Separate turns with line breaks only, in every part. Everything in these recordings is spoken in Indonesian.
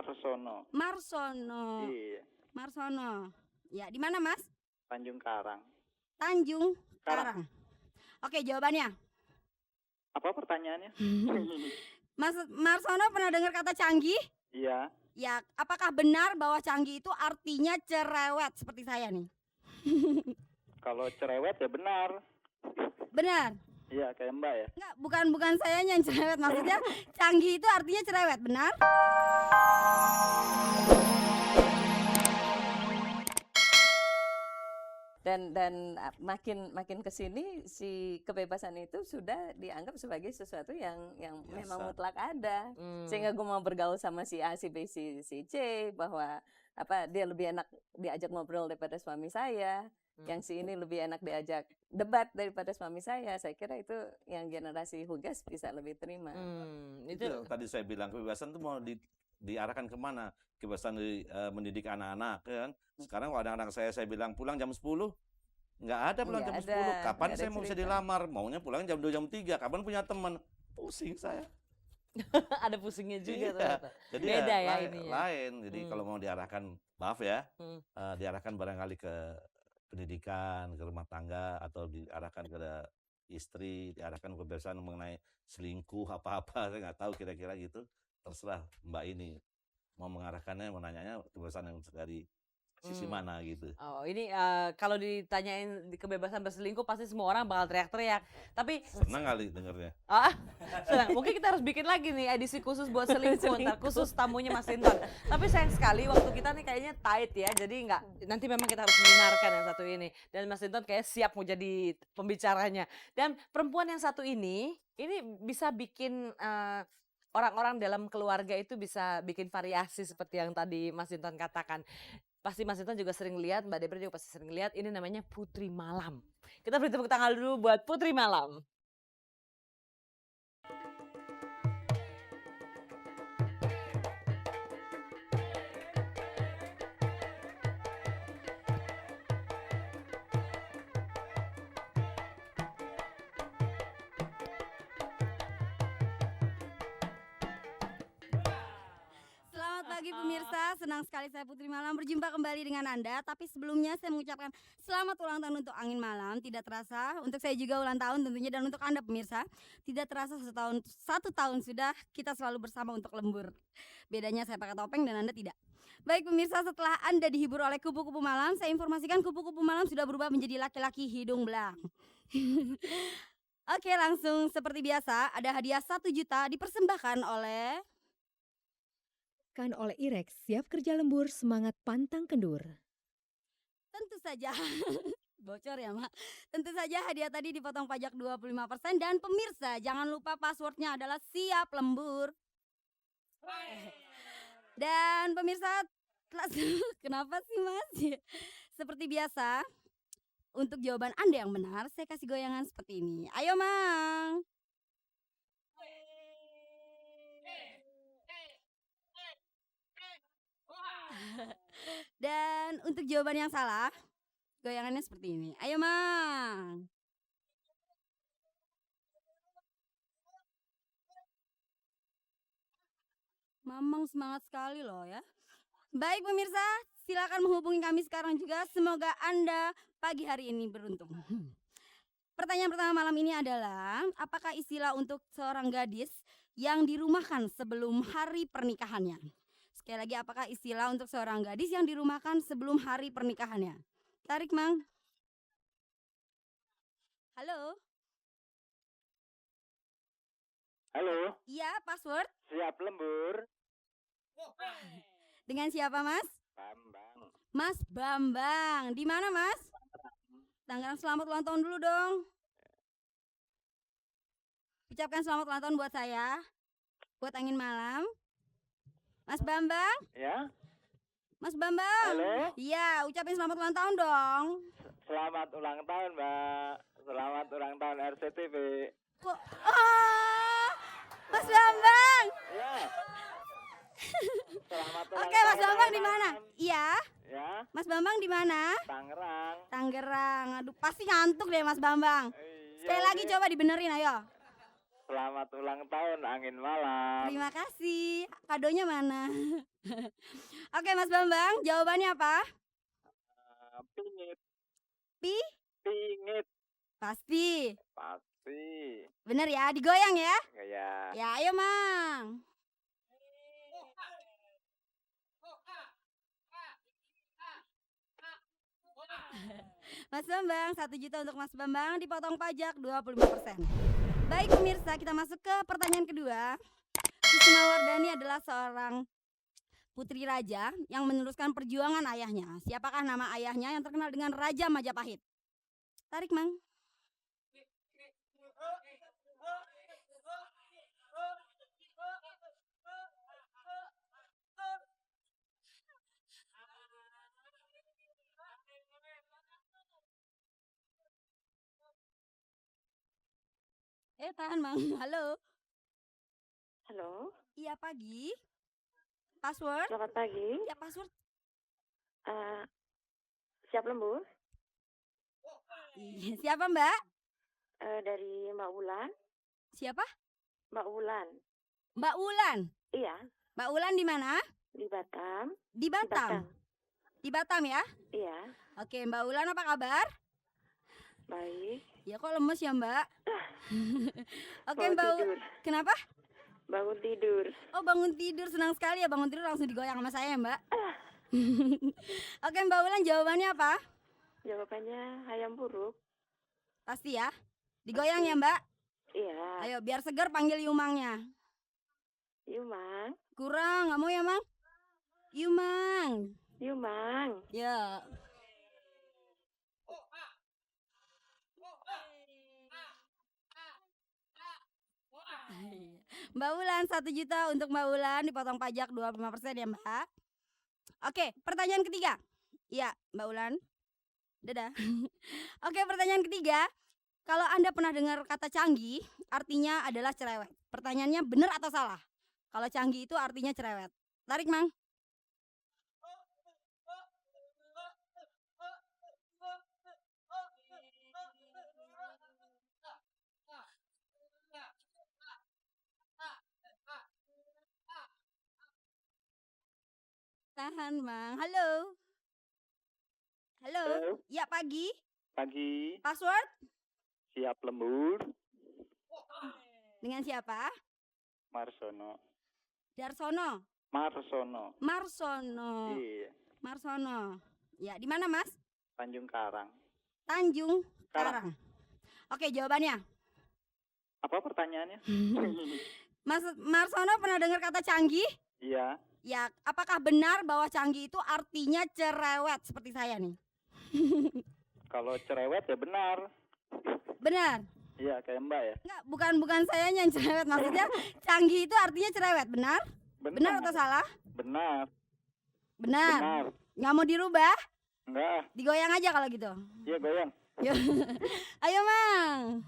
Marsono.
Marsono.
Iya.
Marsono. Ya, di mana Mas?
Tanjung Karang.
Tanjung Karang. Oke, jawabannya.
Apa pertanyaannya?
Mas Marsono pernah dengar kata canggih?
Iya.
Ya, apakah benar bahwa canggih itu artinya cerewet seperti saya nih?
Kalau cerewet ya benar.
Benar.
Iya, kayak Mbak ya.
Enggak, bukan saya yang cerewet, maksudnya canggih itu artinya cerewet, benar?
Dan makin kesini si kebebasan itu sudah dianggap sebagai sesuatu yang memang mutlak ada. Sehingga gue mau bergaul sama si A, si B, si C bahwa dia lebih enak diajak ngobrol daripada suami saya. Yang si ini lebih enak diajak debat daripada suami saya. Saya kira itu yang generasi Hugas bisa lebih terima.
Itu tadi saya bilang kebebasan itu mau diarahkan kemana? Kebebasan mendidik anak-anak kan. Sekarang kalau anak-anak saya bilang pulang jam 10, nggak ada pulang jam 10. Kapan saya mau bisa dilamar? Maunya pulang jam 2, jam 3. Kapan punya teman? Pusing saya.
Ada pusingnya juga.
Iya. Jadi
beda ya ininya.
Lain. Jadi kalau mau diarahkan, maaf ya, diarahkan barangkali ke pendidikan, ke rumah tangga, atau diarahkan ke istri, diarahkan kebebasan mengenai selingkuh apa-apa, saya nggak tahu kira-kira gitu. Terserah Mbak ini mau mengarahkannya, mau nanyanya kebebasan yang dari sisi mana gitu.
Oh, ini kalau ditanyain kebebasan berselingkuh pasti semua orang bakal teriak-teriak. Tapi
senang kali dengernya.
Senang. Mungkin kita harus bikin lagi nih edisi khusus buat selingkuh, ntar khusus tamunya Mas Hinton. Tapi sayang sekali waktu kita nih kayaknya tight ya. Jadi nanti memang kita harus mendengarkan yang satu ini. Dan Mas Hinton kayak siap mau jadi pembicaranya. Dan perempuan yang satu ini bisa bikin orang-orang dalam keluarga itu bisa bikin variasi seperti yang tadi Mas Hinton katakan. Pasti Mas Hinton juga sering lihat, Mbak Debra juga pasti sering lihat, ini namanya Putri Malam. Kita beri tepuk tangan dulu buat Putri Malam.
Pagi pemirsa, senang sekali saya Putri Malam berjumpa kembali dengan Anda. Tapi sebelumnya saya mengucapkan selamat ulang tahun untuk Angin Malam. Tidak terasa, untuk saya juga ulang tahun tentunya, dan untuk Anda pemirsa, tidak terasa satu tahun sudah kita selalu bersama untuk lembur. Bedanya saya pakai topeng dan Anda tidak. Baik pemirsa, setelah Anda dihibur oleh kupu-kupu malam, saya informasikan kupu-kupu malam sudah berubah menjadi laki-laki hidung belang. Oke, langsung seperti biasa, ada hadiah 1 juta dipersembahkan oleh
IREX, siap kerja lembur, semangat pantang kendur.
Tentu saja, bocor ya Mak. Tentu saja hadiah tadi dipotong pajak 25%. Dan pemirsa jangan lupa passwordnya adalah siap lembur. Dan pemirsa, kenapa sih Mas? Seperti biasa, untuk jawaban Anda yang benar, saya kasih goyangan seperti ini. Ayo Mang. Dan untuk jawaban yang salah, goyangannya seperti ini. Ayo Mang. Mamang semangat sekali loh ya. Baik pemirsa, silakan menghubungi kami sekarang juga. Semoga Anda pagi hari ini beruntung. Pertanyaan pertama malam ini adalah, apakah istilah untuk seorang gadis yang dirumahkan sebelum hari pernikahannya? Sekali lagi, apakah istilah untuk seorang gadis yang dirumahkan sebelum hari pernikahannya? Tarik Mang. Halo.
Halo.
Iya, password.
Siap lembur.
Dengan siapa Mas?
Bambang.
Mas Bambang. Di mana Mas? Tangerang. Selamat ulang tahun dulu dong. Ucapkan selamat ulang tahun buat saya, buat Angin Malam. Mas Bambang?
Ya.
Mas Bambang?
Halo?
Iya, ucapin selamat ulang tahun dong.
Selamat ulang tahun Mbak. Selamat ulang tahun RCTV.
Kok? Mas Bambang?
Ya. Selamat ulang
Oke, Mas
tahun,
Bambang di
Ayman.
mana? Iya.
Ya.
Mas Bambang di mana?
Selamat ulang tahun Angin Malam.
Terima kasih. Kadonya mana? Oke, Mas Bambang, jawabannya apa?
Pingit.
Pi?
Pingit.
Pasti.
Pasti.
Bener ya, digoyang ya?
Kayak
Ya, ayo Mang. Mas Bambang, 1 juta untuk Mas Bambang, dipotong pajak 25%. Baik pemirsa, kita masuk ke pertanyaan kedua. Susuma Wardani adalah seorang putri raja yang meneruskan perjuangan ayahnya. Siapakah nama ayahnya yang terkenal dengan Raja Majapahit? Tarik, Mang. Tahan, Mang. Halo.
Halo,
Iya, pagi. Password?
selamat pagi.
Ya, password.
Siap lembur?
Iya, siapa, Mbak?
Dari Mbak Wulan.
Siapa?
Mbak Wulan.
Mbak Ulan.
Iya,
Mbak Ulan di mana?
di Batam.
Di Batam. Di Batam ya?
Iya,
Oke, Mbak Ulan apa kabar?
baik.
Ya kok lemes ya, Mbak? Oke,
Bangun
Mbak.
tidur.
Kenapa?
Bangun tidur.
Oh, bangun tidur. Senang sekali ya bangun tidur langsung digoyang sama saya, Mbak. Oke, Mbak Ulan, jawabannya apa?
Jawabannya ayam buruk.
Pasti ya. Digoyang ya, Mbak?
Iya.
Ayo, biar segar panggil Yumangnya.
Yumang.
Kurang, nggak mau ya, Mang? Yumang.
Yumang.
Ya. Mbak Ulan, 1 juta untuk Mbak Ulan, dipotong pajak 25% ya, Mbak. Oke, pertanyaan ketiga. Iya, Mbak Ulan. Dadah. Oke, pertanyaan ketiga. Kalau Anda pernah dengar kata canggih, artinya adalah cerewet. Pertanyaannya benar atau salah? Kalau canggih itu artinya cerewet. Tarik, Mang. Tahan, Mang. Halo. Halo.
Halo.
Ya, pagi.
Pagi.
Password
Siap lembur.
dengan siapa?
Marsono.
Darsono.
Marsono.
Marsono.
Iya.
Marsono. Ya, di mana, Mas?
Tanjung Karang.
Tanjung
Karang.
Karang. Oke, jawabannya.
Apa pertanyaannya?
Mas Marsono pernah dengar kata canggih?
Iya.
Ya, apakah benar bahwa canggih itu artinya cerewet seperti saya nih?
Kalau cerewet ya benar.
Benar?
Iya, kayak Mbak ya.
Enggak, bukan saya yang cerewet, maksudnya canggih itu artinya cerewet, benar? Benar atau salah?
Benar.
Benar.
Benar.
Nggak mau dirubah?
Enggak.
Digoyang aja kalau gitu.
Iya, goyang.
Yuk. Ayo, Mang.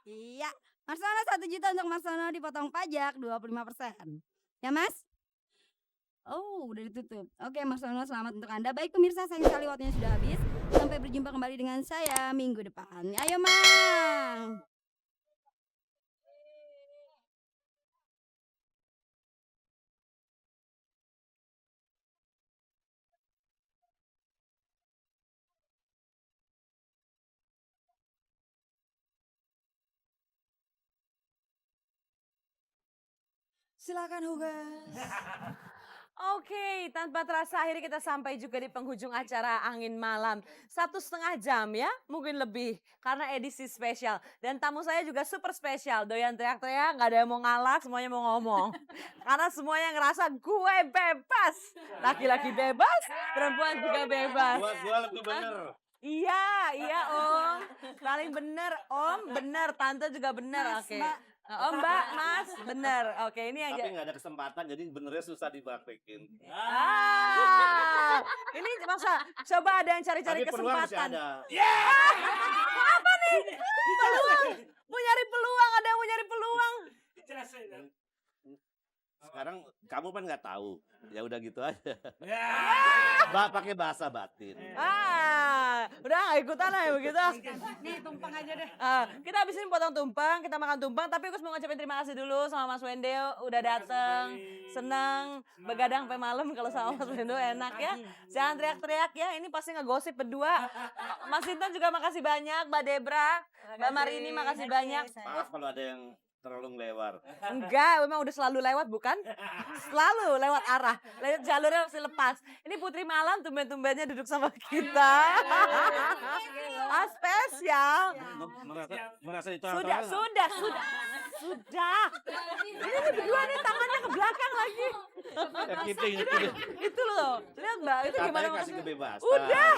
Iya, Marsono 1 juta untuk Marsono, dipotong pajak 25%. Ya, Mas? Oh, udah ditutup. Oke, Marsono, selamat untuk Anda. Baik pemirsa, sayang sekali waktunya sudah habis. Sampai berjumpa kembali dengan saya minggu depan. Ayo, Mang.
Silakan Hugas. Oke, tanpa terasa akhirnya kita sampai juga di penghujung acara Angin Malam. 1,5 jam ya, mungkin lebih. Karena edisi spesial. Dan tamu saya juga super spesial. Doyan teriak-teriak, gak ada yang mau ngalah, semuanya mau ngomong. Karena semuanya ngerasa gue bebas. Laki-laki bebas, perempuan juga bebas.
Buat gua lebih bener.
Iya Om. Paling bener Om, bener. Tante juga bener, oke. Om, Mbak, Mas, bener. Oke, ini yang
Tapi nggak ada kesempatan, jadi benernya susah dipraktekin.
Ini masa coba ada yang cari-cari
Tapi peluang masih
kesempatan.
ada.
Apa nih? Peluang. Mau nyari peluang, ada yang mau nyari peluang.
Sekarang kamu kan nggak tahu, ya udah gitu aja. Mbak pakai bahasa batin.
Udah nggak ikutan lah ya begitu.
Nih tumpeng aja deh.
Kita habis ini potong tumpeng, kita makan tumpeng. Tapi Gus mau ngucapin terima kasih dulu sama Mas Wende udah dateng. Senang begadang sampai malam kalau sama Mas Wendo enak ya. Jangan teriak-teriak ya, ini pasti ngegosip berdua. Mas Intan juga makasih banyak, Mbak Debra, Mbak Marini makasih banyak.
Maaf kalau ada yang terlalu lewat.
Enggak, memang udah selalu lewat bukan? Selalu lewat arah, lewat jalurnya masih lepas. Ini Putri Malam tumben-tumbennya duduk sama kita. Spesial.
Merasa itu
Sudah. Ini berdua nih tangannya ke belakang lagi.
Kepiting
Itu loh, lihat Mbak, itu gimana
Katanya kasih
maksudnya?
kebebasan.
Udah